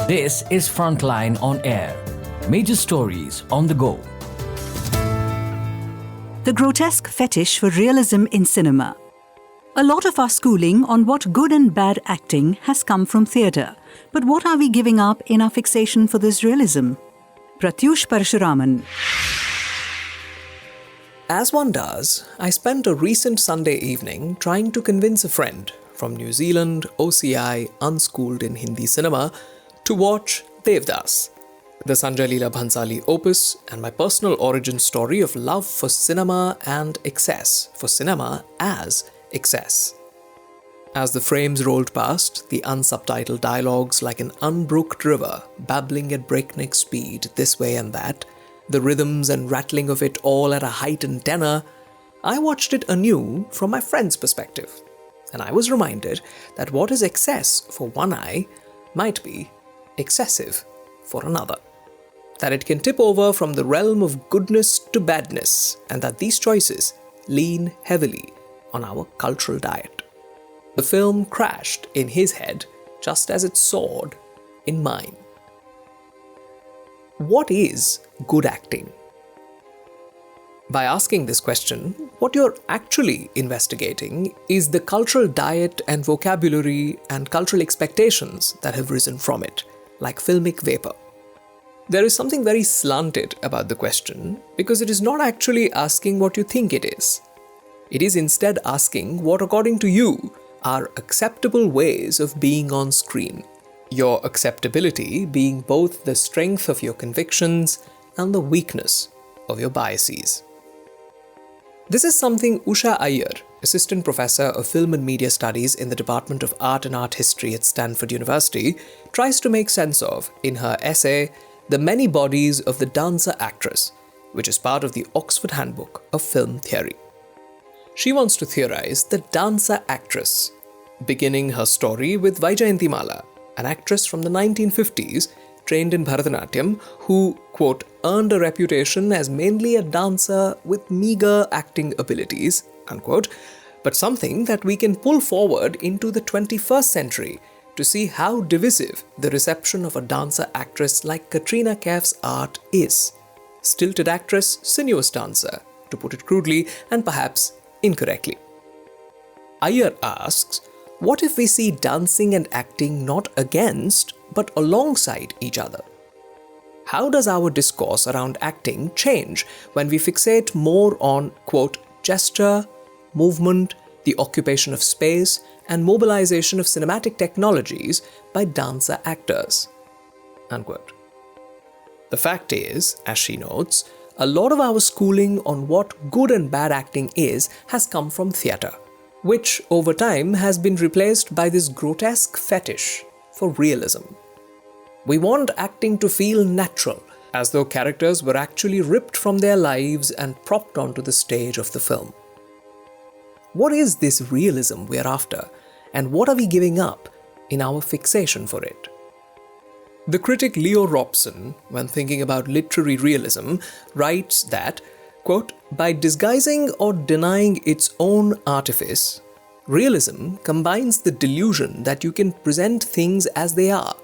This is Frontline on Air. Major stories on the go. The grotesque fetish for realism in cinema. A lot of our schooling on what good and bad acting has come from theatre. But what are we giving up in our fixation for this realism? Prathyush Parasuraman. As one does, I spent a recent Sunday evening trying to convince a friend from New Zealand, OCI, unschooled in Hindi cinema, to watch Devdas, the Sanjay Leela Bhansali opus and my personal origin story of love for cinema and excess for cinema as excess. As the frames rolled past, the unsubtitled dialogues like an unbrooked river, babbling at breakneck speed this way and that, the rhythms and rattling of it all at a heightened tenor, I watched it anew from my friend's perspective, and I was reminded that what is excess for one eye might be excessive for another. That it can tip over from the realm of goodness to badness, and that these choices lean heavily on our cultural diet. The film crashed in his head just as it soared in mine. What is good acting? By asking this question, what you're actually investigating is the cultural diet and vocabulary and cultural expectations that have risen from it, like filmic vapor. There is something very slanted about the question because it is not actually asking what you think it is. It is instead asking what, according to you, are acceptable ways of being on screen. Your acceptability being both the strength of your convictions and the weakness of your biases. This is something Usha Iyer, Assistant Professor of Film and Media Studies in the Department of Art and Art History at Stanford University, tries to make sense of in her essay, The Many Bodies of the Dancer Actress, which is part of the Oxford Handbook of Film Theory. She wants to theorize the dancer actress, beginning her story with Vaijayanthimala, an actress from the 1950s trained in Bharatanatyam who, quote, earned a reputation as mainly a dancer with meager acting abilities, unquote, but something that we can pull forward into the 21st century to see how divisive the reception of a dancer actress like Katrina Kaif's art is. Stilted actress, sinuous dancer, to put it crudely and perhaps incorrectly. Iyer asks, what if we see dancing and acting not against, but alongside each other? How does our discourse around acting change when we fixate more on, quote, gesture, movement, the occupation of space, and mobilization of cinematic technologies by dancer actors, unquote? The fact is, as she notes, a lot of our schooling on what good and bad acting is has come from theatre, which over time has been replaced by this grotesque fetish for realism. We want acting to feel natural, as though characters were actually ripped from their lives and propped onto the stage of the film. What is this realism we are after, and what are we giving up in our fixation for it? The critic Leo Robson, when thinking about literary realism, writes that, quote, by disguising or denying its own artifice, realism combines the delusion that you can present things as they are,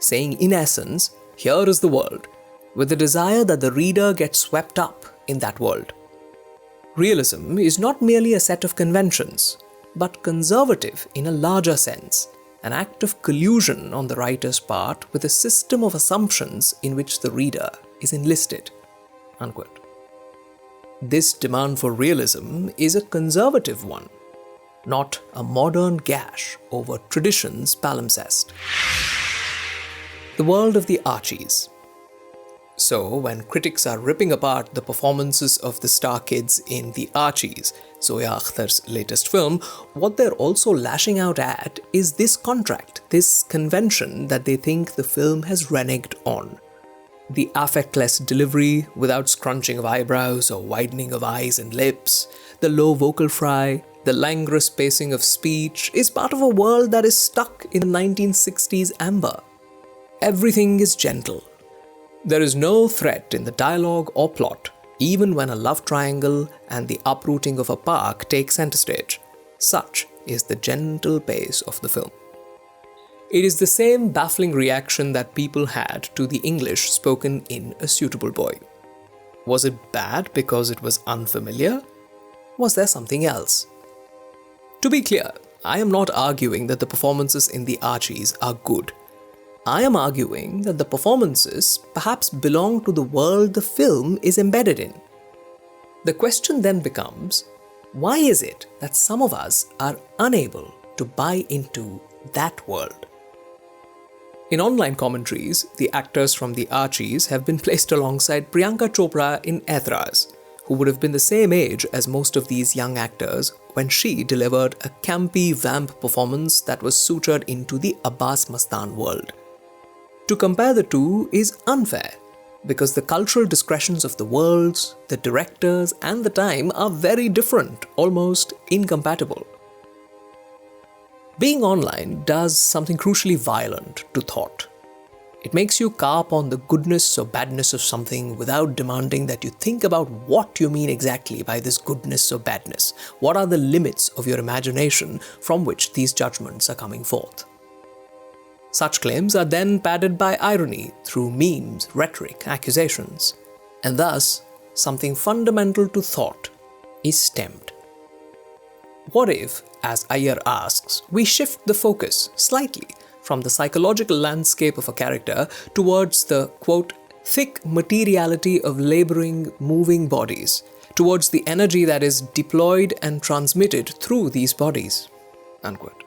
saying in essence, here is the world, with the desire that the reader gets swept up in that world. Realism is not merely a set of conventions, but conservative in a larger sense, an act of collusion on the writer's part with a system of assumptions in which the reader is enlisted, unquote. This demand for realism is a conservative one, not a modern gash over tradition's palimpsest. The world of the Archies. So, when critics are ripping apart the performances of the star kids in The Archies, Zoya Akhtar's latest film, what they're also lashing out at is this contract, this convention that they think the film has reneged on. The affectless delivery without scrunching of eyebrows or widening of eyes and lips, the low vocal fry, the languorous pacing of speech is part of a world that is stuck in the 1960s amber. Everything is gentle. There is no threat in the dialogue or plot, even when a love triangle and the uprooting of a park take center stage. Such is the gentle pace of the film. It is the same baffling reaction that people had to the English spoken in A Suitable Boy. Was it bad because it was unfamiliar? Was there something else? To be clear, I am not arguing that the performances in the Archies are good. I am arguing that the performances perhaps belong to the world the film is embedded in. The question then becomes, why is it that some of us are unable to buy into that world? In online commentaries, the actors from the Archies have been placed alongside Priyanka Chopra in Aitraz, who would have been the same age as most of these young actors when she delivered a campy vamp performance that was sutured into the Abbas Mastan world. To compare the two is unfair, because the cultural discretions of the worlds, the directors, and the time are very different, almost incompatible. Being online does something crucially violent to thought. It makes you carp on the goodness or badness of something without demanding that you think about what you mean exactly by this goodness or badness. What are the limits of your imagination from which these judgments are coming forth? Such claims are then padded by irony through memes, rhetoric, accusations, and thus something fundamental to thought is stemmed. What if, as Iyer asks, we shift the focus slightly from the psychological landscape of a character towards the, quote, thick materiality of laboring, moving bodies, towards the energy that is deployed and transmitted through these bodies, unquote.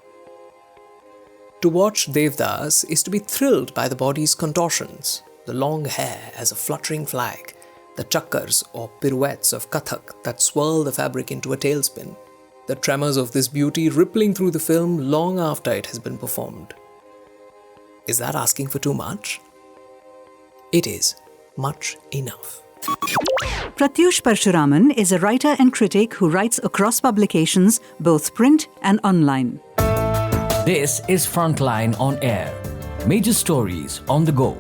To watch Devdas is to be thrilled by the body's contortions, the long hair as a fluttering flag, the chakkars or pirouettes of Kathak that swirl the fabric into a tailspin, the tremors of this beauty rippling through the film long after it has been performed. Is that asking for too much? It is much enough. Prathyush Parasuraman is a writer and critic who writes across publications, both print and online. This is Frontline on Air. Major stories on the go.